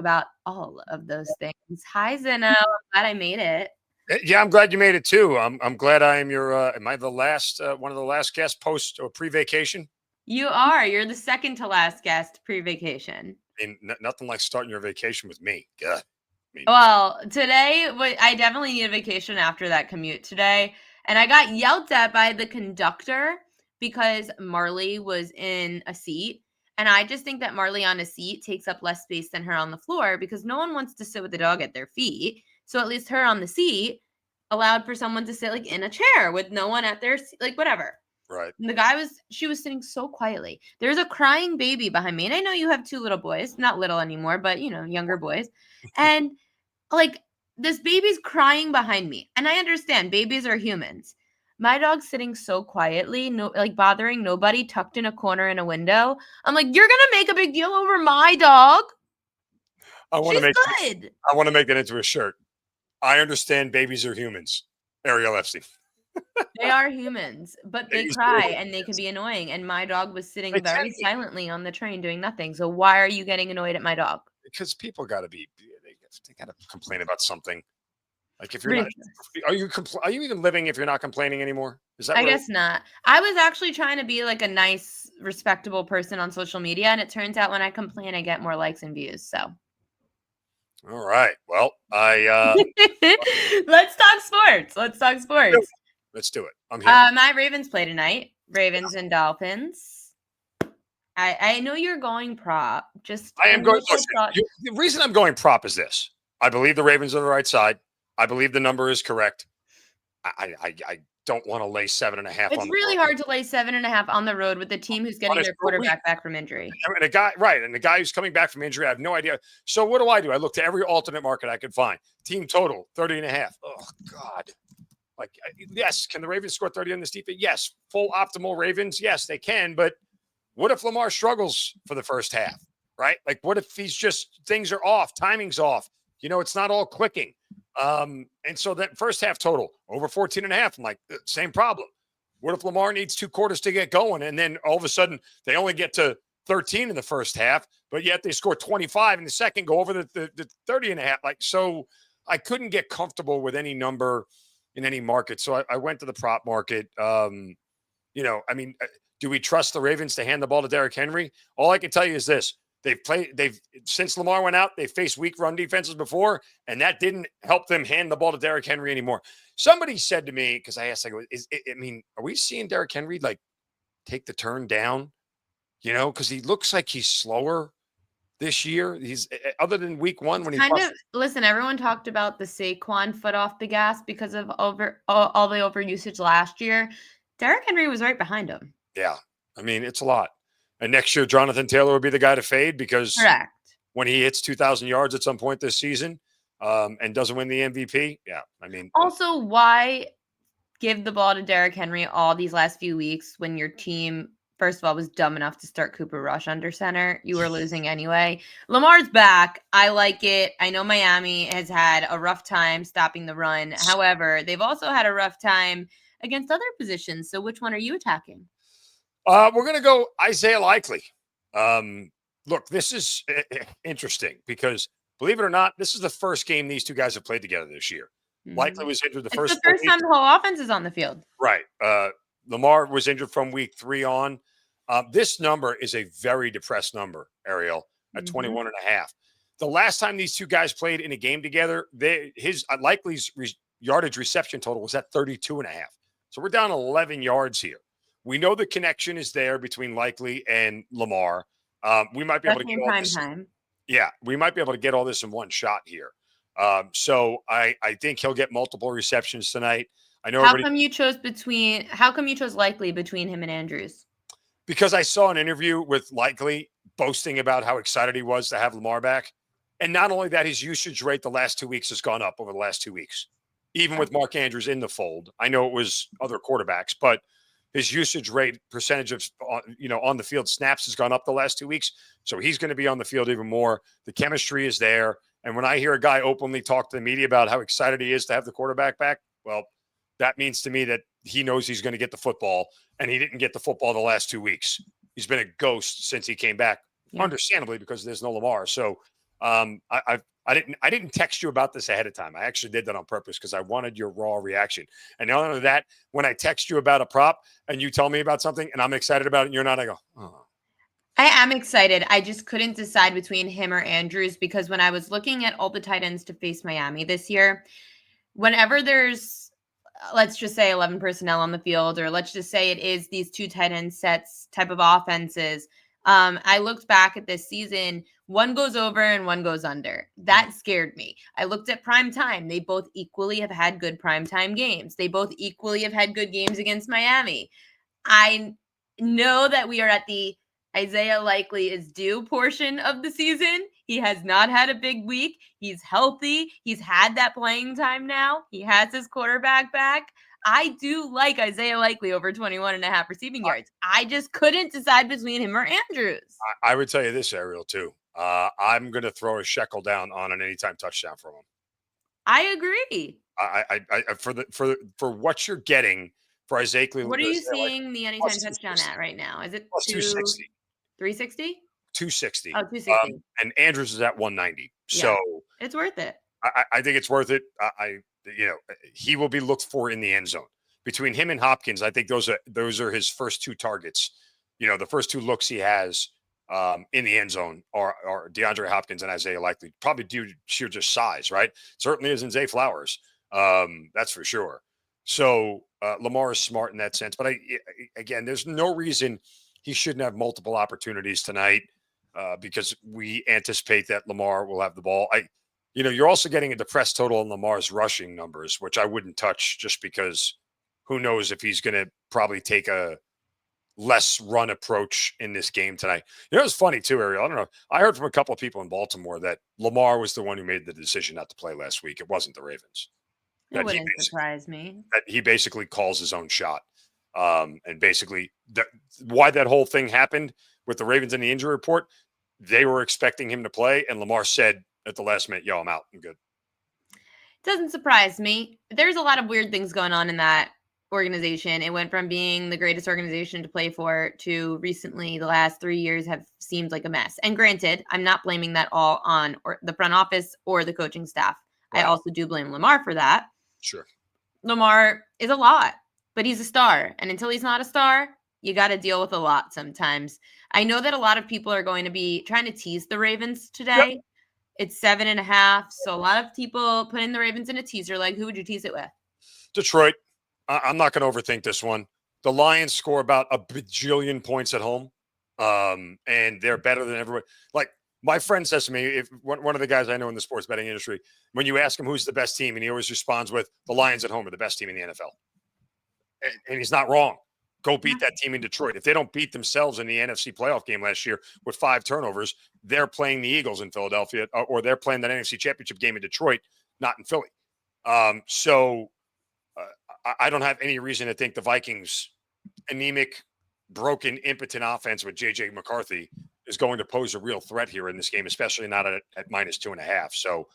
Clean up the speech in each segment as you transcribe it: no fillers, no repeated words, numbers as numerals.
about all of those things. Hi, Zinno. I'm glad I made it. Yeah, I'm glad you made it too. I'm glad I am your. Am I the last one of the last guests post or pre-vacation? You are. You're the second to last guest pre-vacation. I mean, nothing like starting your vacation with me. God. I mean, Well, today, I definitely need a vacation after that commute today. And I got yelled at by the conductor because Marley was in a seat. And I just think that Marley on a seat takes up less space than her on the floor because no one wants to sit with the dog at their feet. So at least her on the seat allowed for someone to sit like in a chair with no one at their like whatever. right. And she was sitting so quietly. There's a crying baby behind me. And I know you have 2 little boys, not little anymore, but younger boys. And like this baby's crying behind me. And I understand babies are humans. My dog's sitting so quietly, no, like bothering nobody, tucked in a corner in a window. I'm like, you're gonna make a big deal over my dog? I want to She's make. good. I want to make that into a shirt. I understand babies are humans. Ariel Epstein. They are humans, but they Babies cry are and they can be annoying. And my dog was They sitting can very be. silently on the train doing nothing. So why are you getting annoyed at my dog? Because people got to be. They got to complain about something. Like if you're not, Ridiculous. are you even living if you're not complaining anymore? Is that I what? guess not. I was actually trying to be like a nice, respectable person on social media, and it turns out when I complain, I get more likes and views. So All right. Well, let's talk sports. Let's talk sports. let's do it. I'm here. My Ravens play tonight. Ravens and Dolphins. I know you're going prop. Just I am going. initial Listen, thought. the reason I'm going prop is this: I believe the Ravens are on the right side. I believe the number is correct. I don't want to lay 7.5 It's on the really road. hard to lay 7.5 on the road with the team who's getting On a their short week. quarterback back from injury. And the guy who's coming back from injury, I have no idea. So what do? I look to every alternate market I could find. Team total 30.5. Oh God. Like, yes, can the Ravens score 30 on this defense? Yes. Full optimal Ravens? Yes, they can. But what if Lamar struggles for the first half, right? Like, what if things are off, timing's off? It's not all clicking. And so that first half total, over 14.5, I'm like, same problem. What if Lamar needs 2 quarters to get going? And then all of a sudden, they only get to 13 in the first half, but yet they score 25 in the second, go over the 30.5. Like, so I couldn't get comfortable with any number in any market. So I went to the prop market. Do we trust the Ravens to hand the ball to Derrick Henry? All I can tell you is this. They've since Lamar went out, they faced weak run defenses before, and that didn't help them hand the ball to Derrick Henry anymore. Somebody said to me, because I asked, are we seeing Derrick Henry like take the turn down? Because he looks like he's slower this year. He's other than week 1 when he listen. Everyone talked about the Saquon foot off the gas because of all the overusage last year. Derrick Henry was right behind him. Yeah, I mean it's a lot. And next year, Jonathan Taylor will be the guy to fade because correct when he hits 2,000 yards at some point this season and doesn't win the MVP. Yeah, I mean, also why give the ball to Derrick Henry all these last few weeks when your team, first of all, was dumb enough to start Cooper Rush under center? You were losing anyway. Lamar's back. I like it. I know Miami has had a rough time stopping the run. However, they've also had a rough time against other positions. So which one are you attacking? We're going to go Isaiah Likely. Look, this is interesting because, believe it or not, this is the first game these two guys have played together this year. Mm-hmm. Likely was injured the first time the whole offense is on the field. Right. Lamar was injured from week 3 on. This number is a very depressed number, Ariel, at 21.5. The last time these two guys played in a game together, his Likely's yardage reception total was at 32.5. So we're down 11 yards here. We know the connection is there between Likely and Lamar. We might be able to get all this. Time. Yeah, we might be able to get all this in one shot here. So I think he'll get multiple receptions tonight. I know. How come you chose Likely between him and Andrews? Because I saw an interview with Likely boasting about how excited he was to have Lamar back. And not only that, his usage rate the last 2 weeks has gone up over the last 2 weeks, even with Mark Andrews in the fold. I know it was other quarterbacks, but his usage rate percentage of, on the field snaps has gone up the last 2 weeks. So he's going to be on the field even more. The chemistry is there. And when I hear a guy openly talk to the media about how excited he is to have the quarterback back, well, that means to me that he knows he's going to get the football, and he didn't get the football the last 2 weeks. He's been a ghost since he came back, understandably, because there's no Lamar. So I didn't text you about this ahead of time. I actually did that on purpose because I wanted your raw reaction. And not only that, when I text you about a prop and you tell me about something and I'm excited about it and you're not, I go, oh. I am excited. I just couldn't decide between him or Andrews because when I was looking at all the tight ends to face Miami this year, whenever there's, let's just say 11 personnel on the field, or let's just say it is these two tight end sets type of offenses. I looked back at this season, one goes over and one goes under. That scared me. I looked at prime time. They both equally have had good prime time games. They both equally have had good games against Miami. I know that we are at the Isaiah Likely is due portion of the season. He has not had a big week. He's healthy. He's had that playing time now. He has his quarterback back. I do like Isaiah Likely over 21 and a half receiving yards. I just couldn't decide between him or Andrews. I would tell you this, Ariel, too. I'm going to throw a shekel down on an anytime touchdown from him. I agree. For what you're getting for Isaiah Likely. What are you seeing the anytime touchdown at right now? Is it plus 260? 360? 260. Oh, 260. And Andrews is at 190. Yeah, so it's worth it. I think it's worth it. He will be looked for in the end zone. Between him and Hopkins, I think those are his first two targets. The first two looks he has in the end zone are DeAndre Hopkins and Isaiah Likely, probably due to sheer just size, right? Certainly isn't Zay Flowers. That's for sure. So Lamar is smart in that sense. But again, there's no reason he shouldn't have multiple opportunities tonight because we anticipate that Lamar will have the ball. You're also getting a depressed total on Lamar's rushing numbers, which I wouldn't touch just because who knows if he's going to probably take a less run approach in this game tonight. It's funny too, Ariel. I don't know. I heard from a couple of people in Baltimore that Lamar was the one who made the decision not to play last week. It wasn't the Ravens. It wouldn't surprise me. That he basically calls his own shot. And basically why that whole thing happened with the Ravens in the injury report, they were expecting him to play. And Lamar said at the last minute, yo, I'm out. I'm good. Doesn't surprise me. There's a lot of weird things going on in that organization. It went from being the greatest organization to play for to recently the last 3 years have seemed like a mess. And granted, I'm not blaming that all on the front office or the coaching staff. Right. I also do blame Lamar for that. Sure. Lamar is a lot, but he's a star. And until he's not a star, you got to deal with a lot sometimes. I know that a lot of people are going to be trying to tease the Ravens today. Yep. It's 7.5. So a lot of people putting the Ravens in a teaser leg. Who would you tease it with? Detroit. I'm not going to overthink this one. The Lions score about a bajillion points at home. And they're better than everyone. Like my friend says to me, if one of the guys I know in the sports betting industry, when you ask him who's the best team, and he always responds with the Lions at home are the best team in the NFL. And he's not wrong. Go beat that team in Detroit. If they don't beat themselves in the NFC playoff game last year with 5 turnovers, they're playing the Eagles in Philadelphia, or they're playing that NFC championship game in Detroit, not in Philly. So I don't have any reason to think the Vikings' anemic, broken, impotent offense with J.J. McCarthy is going to pose a real threat here in this game, especially not at minus 2.5. So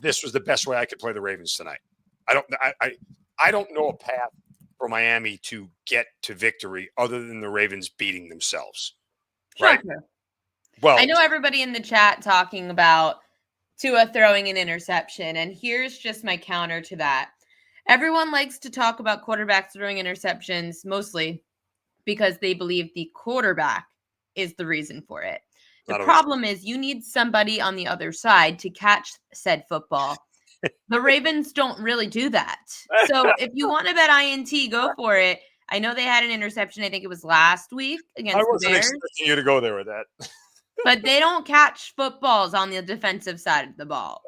this was the best way I could play the Ravens tonight. I don't know a path for Miami to get to victory other than the Ravens beating themselves. Right? Sure. Well, I know everybody in the chat talking about Tua throwing an interception, and here's just my counter to that. Everyone likes to talk about quarterbacks throwing interceptions mostly because they believe the quarterback is the reason for it. The problem is you need somebody on the other side to catch said football. The Ravens don't really do that. So if you want to bet INT, go for it. I know they had an interception. I think it was last week against the Bears. I wasn't expecting you to go there with that. But they don't catch footballs on the defensive side of the ball.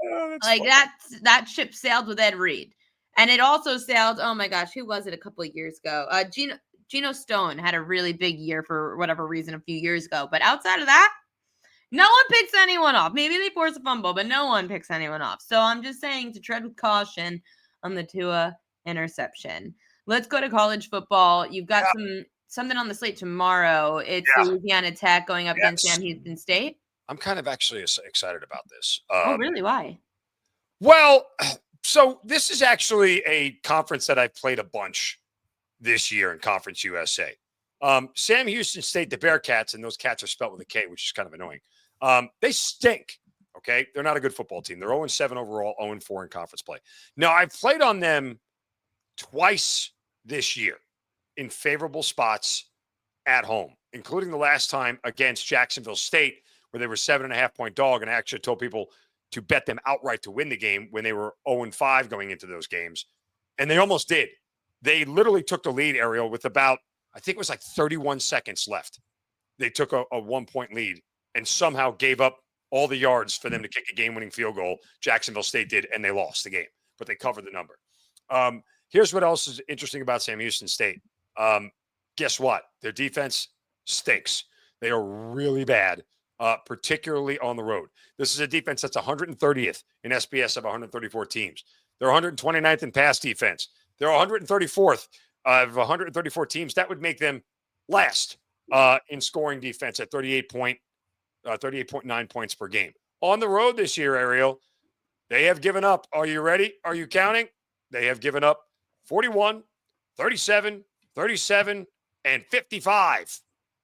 Like that ship sailed with Ed Reed. And it also sailed, oh my gosh, who was it a couple of years ago? Geno Stone had a really big year for whatever reason a few years ago. But outside of that, no one picks anyone off. Maybe they force a fumble, but no one picks anyone off. So I'm just saying to tread with caution on the Tua interception. Let's go to college football. You've got something on the slate tomorrow. It's Louisiana Tech going up against Sam Houston State. I'm kind of actually excited about this. Oh, really? Why? Well, so this is actually a conference that I've played a bunch this year in Conference USA. Sam Houston State, the Bearcats, and those cats are spelled with a K, which is kind of annoying. They stink. Okay. They're not a good football team. They're 0-7 overall, 0-4 in conference play. Now, I've played on them twice this year in favorable spots at home, including the last time against Jacksonville State, where they were 7.5-point dog. And I actually told people to bet them outright to win the game when they were 0-5 going into those games. And they almost did. They literally took the lead, Ariel, with about, I think it was like 31 seconds left. They took a 1-point lead and somehow gave up all the yards for them to kick a game-winning field goal. Jacksonville State did, and they lost the game, but they covered the number. Here's what else is interesting about Sam Houston State. Guess what? Their defense stinks. They are really bad, particularly on the road. This is a defense that's 130th in SBS of 134 teams. They're 129th in pass defense. They're 134th of 134 teams. That would make them last in scoring defense at 38.9 points per game. On the road this year, Ariel, they have given up. Are you ready? Are you counting? They have given up 41, 37, 37, and 55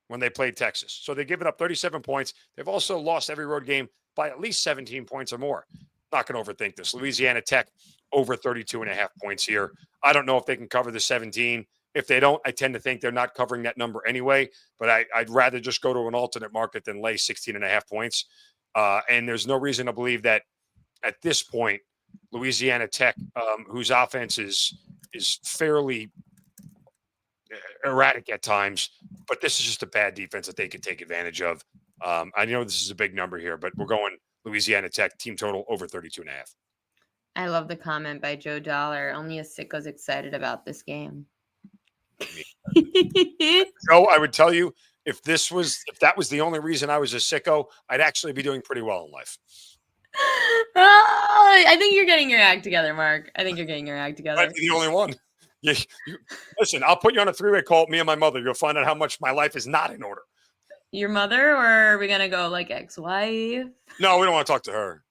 when they played Texas. So they've given up 37 points. They've also lost every road game by at least 17 points or more. Not going to overthink this. Louisiana Tech over 32.5 points here. I don't know if they can cover the 17. If they don't, I tend to think they're not covering that number anyway, but I'd rather just go to an alternate market than lay 16.5 points. And there's no reason to believe that at this point, Louisiana Tech, whose offense is fairly erratic at times, but this is just a bad defense that they could take advantage of. I know this is a big number here, but we're going Louisiana Tech team total over 32.5. I love the comment by Joe Dollar. Only a sicko's excited about this game. So I would tell you, if that was the only reason I was a sicko, I'd actually be doing pretty well in life. I think you're getting your act together, Mark. I think you're getting your act together. I'd be the only one. Listen, I'll put you on a 3-way call with me and my mother. You'll find out how much my life is not in order. Your mother, or are we going to go like ex-wife? No, we don't want to talk to her.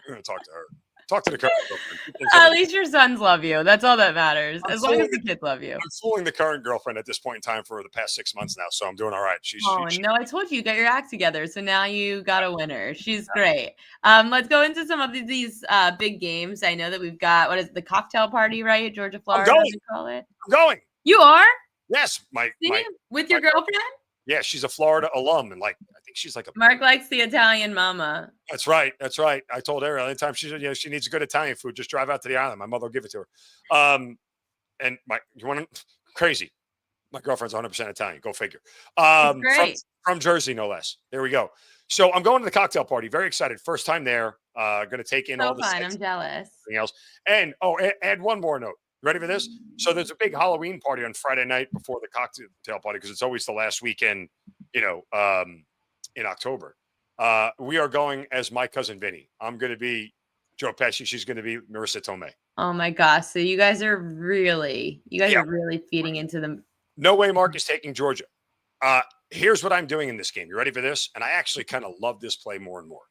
We're going to talk to her. Talk to the current girlfriend. At least your sons love you. That's all that matters. As long as the kids love you. I'm fooling the current girlfriend at this point in time for the past 6 months now, so I'm doing all right. No, I told you got your act together, so now you got a winner. She's great. Let's go into some of these big games. I know that we've got, what is it, the cocktail party, right? Georgia, Florida, they call it. I'm going. You are? Yes. With your girlfriend? Yeah, she's a Florida alum, and I think she's like a. Mark likes the Italian mama. That's right. I told Ariel anytime she needs good Italian food, just drive out to the island. My mother will give it to her. And you want to crazy? My girlfriend's 100% Italian. Go figure. From Jersey, no less. There we go. So I'm going to the cocktail party. Very excited. First time there. Going to take in all the. Fun. I'm jealous. Everything else. And add one more note. Ready for this? So there's a big Halloween party on Friday night before the cocktail party because it's always the last weekend, in October. We are going as my cousin Vinny. I'm going to be Joe Pesci. She's going to be Marissa Tomei. Oh my gosh! So you guys are really feeding into them. No way Mark is taking Georgia. Here's what I'm doing in this game. You ready for this? And I actually kind of love this play more and more.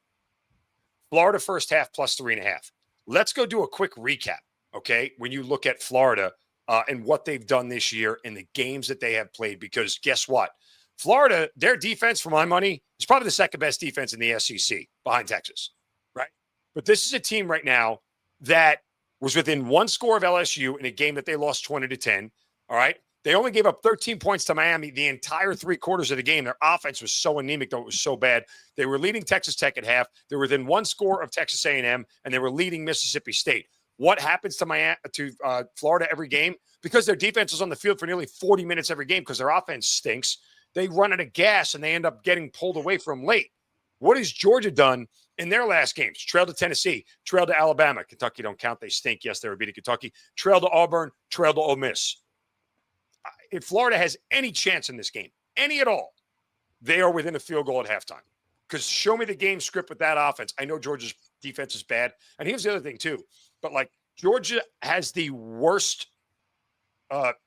Florida first half plus 3.5. Let's go do a quick recap. Okay, when you look at Florida and what they've done this year and the games that they have played, because guess what? Florida, their defense, for my money, is probably the second best defense in the SEC behind Texas, right? But this is a team right now that was within one score of LSU in a game that they lost 20-10, all right? They only gave up 13 points to Miami the entire 3 quarters of the game. Their offense was so anemic, though it was so bad. They were leading Texas Tech at half. They were within one score of Texas A&M, and they were leading Mississippi State. What happens to Florida every game? Because their defense is on the field for nearly 40 minutes every game because their offense stinks. They run out of gas and they end up getting pulled away from late. What has Georgia done in their last games? Trailed to Tennessee, trailed to Alabama. Kentucky don't count. They stink. Yes, they were beating Kentucky. Trailed to Auburn, trailed to Ole Miss. If Florida has any chance in this game, any at all, they are within a field goal at halftime. Because show me the game script with that offense. I know Georgia's defense is bad. And here's the other thing, too. But, Georgia has the worst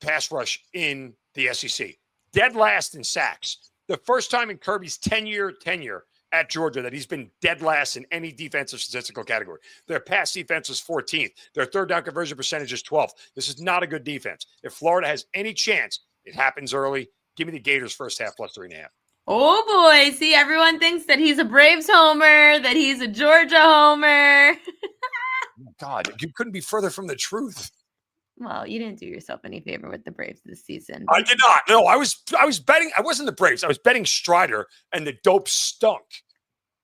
pass rush in the SEC. Dead last in sacks. The first time in Kirby's 10-year tenure at Georgia that he's been dead last in any defensive statistical category. Their pass defense is 14th. Their third down conversion percentage is 12th. This is not a good defense. If Florida has any chance, it happens early. Give me the Gators first half plus 3.5. Oh boy, see, everyone thinks that he's a Braves homer, that he's a Georgia homer. God, you couldn't be further from the truth. Well, you didn't do yourself any favor with the Braves this season. I did not. No, I was betting. I wasn't the Braves. I was betting Strider, and the dope stunk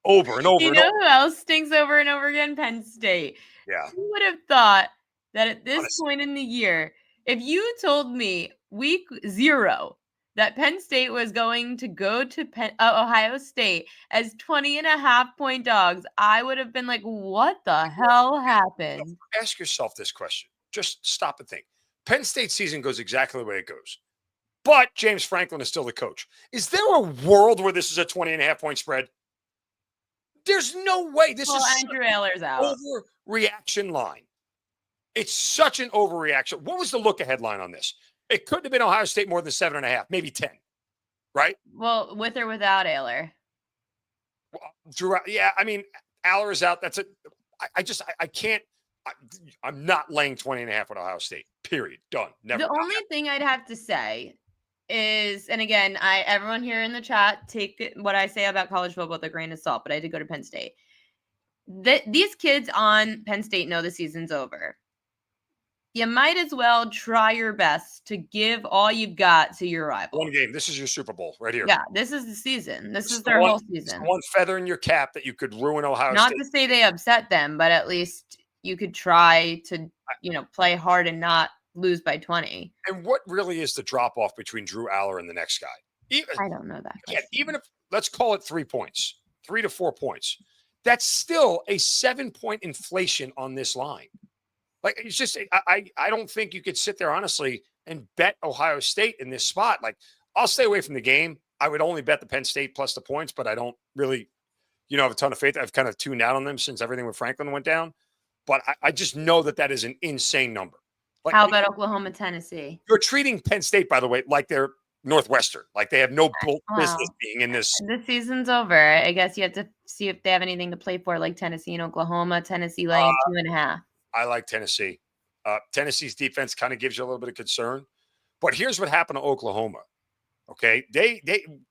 over and over You and know over. who else stinks over and over again? Penn State. Yeah, Who would have thought that at this honestly. point in the year, if you told me week 0 that Penn State was going to go to Ohio State as 20.5 point dogs, I would have been like, what the hell happened? Ask yourself this question. Just stop and think. Penn State season goes exactly the way it goes. But James Franklin is still the coach. Is there a world where this is a 20.5 point spread? There's no way. This Well, is Andrew Ayler's an out. overreaction line. It's such an overreaction. What was the look ahead line on this? It couldn't have been Ohio State more than 7.5, maybe 10, right? Well, with or without Ayler. Drew, yeah, I mean, Aller is out. That's it. I can't. I'm not laying 20.5 with Ohio State. Period. Done. Never. The only thing I'd have to say is, and again, everyone here in the chat, take what I say about college football with a grain of salt, but I did go to Penn State. These kids on Penn State know the season's over. You might as well try your best to give all you've got to your rival. One game. This is your Super Bowl right here. Yeah, this is the season. This is the their one, whole it's season. the one feather in your cap that you could ruin Ohio Not State. to say they upset them, but at least you could try to, play hard and not lose by 20. And what really is the drop off between Drew Aller and the next guy? I don't know that. Yeah, even if let's call it 3 points, 3 to 4 points, that's still a 7 point inflation on this line. Like it's just, I don't think you could sit there honestly and bet Ohio State in this spot. Like I'll stay away from the game. I would only bet the Penn State plus the points, but I don't really, have a ton of faith. I've kind of tuned out on them since everything with Franklin went down. But I just know that is an insane number. Like, how about Oklahoma, Tennessee? You're treating Penn State, by the way, like they're Northwestern. Like they have no business being in this. The season's over. I guess you have to see if they have anything to play for, like Tennessee and Oklahoma. Tennessee laying 2.5. I like Tennessee. Tennessee's defense kind of gives you a little bit of concern. But here's what happened to Oklahoma. Okay,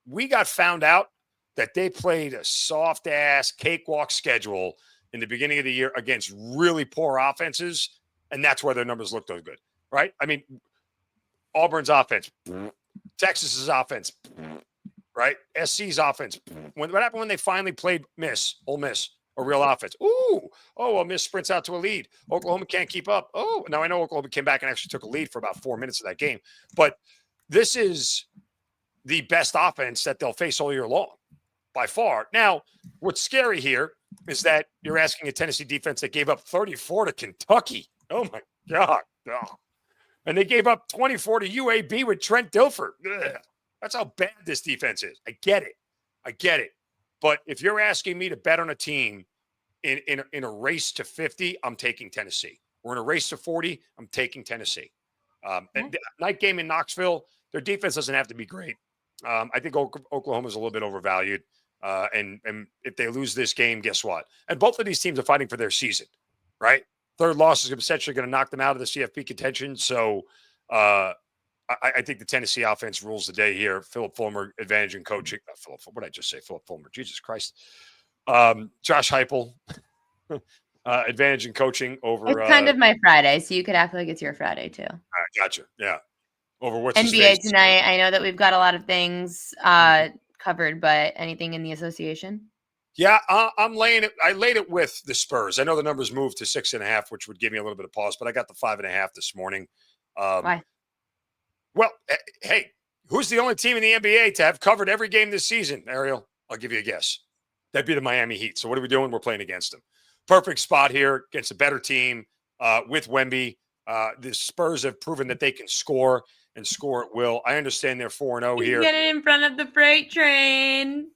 we got found out that they played a soft ass cakewalk schedule in the beginning of the year against really poor offenses, and that's why their numbers look so good, right? I mean, Auburn's offense, Texas's offense, right? SC's offense. What happened when they finally played Ole Miss, a real offense? Well, Miss sprints out to a lead. Oklahoma can't keep up. Oh, now I know Oklahoma came back and actually took a lead for about 4 minutes of that game, but this is the best offense that they'll face all year long by far. Now, what's scary here is that you're asking a Tennessee defense that gave up 34 to Kentucky. Oh, my God. Oh. And they gave up 24 to UAB with Trent Dilfer. Ugh. That's how bad this defense is. I get it. But if you're asking me to bet on a team in a race to 50, I'm taking Tennessee. We're in a race to 40, I'm taking Tennessee. Night game in Knoxville, their defense doesn't have to be great. I think Oklahoma's a little bit overvalued. And if they lose this game, guess what? And both of these teams are fighting for their season, right? Third loss is essentially going to knock them out of the CFP contention. So I think the Tennessee offense rules the day here. Philip Fulmer, advantage in coaching. What did I just say? Philip Fulmer. Jesus Christ. Josh Heupel, advantage in coaching over. It's kind of my Friday, so you could act like it's your Friday too. Gotcha. Yeah. Over what's NBA tonight. I know that we've got a lot of things covered, but anything in the association? Yeah, I'm laying it. I laid it with the Spurs. I know the numbers moved to 6.5, which would give me a little bit of pause, but I got the 5.5 this morning. Why? Well, hey, who's the only team in the NBA to have covered every game this season, Ariel? I'll give you a guess. That'd be the Miami Heat. So what are we doing? We're playing against them. Perfect spot here against a better team with Wemby. The Spurs have proven that they can score and score at will. I understand they're 4-0 here. Get it in front of the freight train.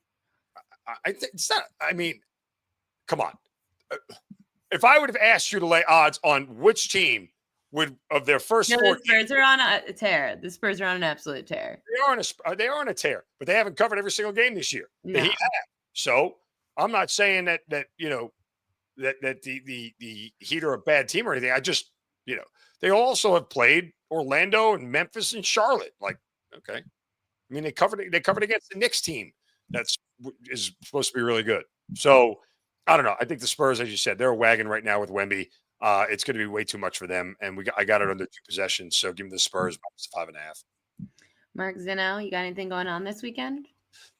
I think it's not. I mean, come on. If I would have asked you to lay odds on which team would of their first 4 the Spurs are on a tear. The Spurs are on an absolute tear. They are on a tear, but they haven't covered every single game this year. No. The Heat have. So I'm not saying that the Heat are a bad team or anything. I just they also have played Orlando and Memphis and Charlotte. Like, okay, I mean they covered against the Knicks team is supposed to be really good. So I don't know. I think the Spurs, as you said, they're a wagon right now with Wemby. It's going to be way too much for them, and I got it under 2 possessions. So give me the Spurs -5.5. Mark Zinno, you got anything going on this weekend?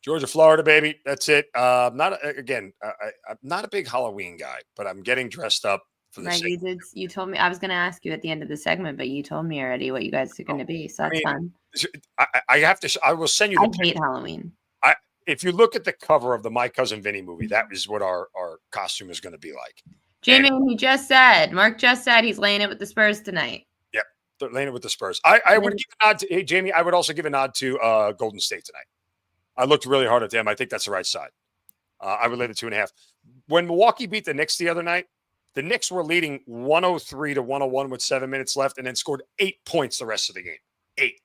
Georgia, Florida, baby. That's it. I'm not a big Halloween guy, but I'm getting dressed up for the Right, sake. you told me I was gonna ask you at the end of the segment, but you told me already what you guys are gonna be, so I that's mean, fun. I have to. I will send you I the hate picture. Halloween. If you look at the cover of the My Cousin Vinny movie, that is what our costume is going to be like. And Jamie, Mark just said he's laying it with the Spurs tonight. yep, they're laying it with the Spurs. I would give a nod to Jamie. I would also give a nod to Golden State tonight. I looked really hard at them. I think that's the right side. I would lay the 2.5. When Milwaukee beat the Knicks the other night, the Knicks were leading 103 to 101 with 7 minutes left, and then scored 8 points the rest of the game. 8.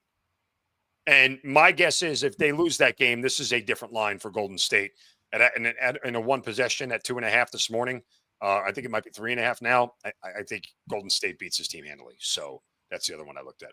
And my guess is if they lose that game, this is a different line for Golden State. In a 1 possession at 2.5 this morning, I think it might be 3.5 now. I think Golden State beats his team handily. So that's the other one I looked at.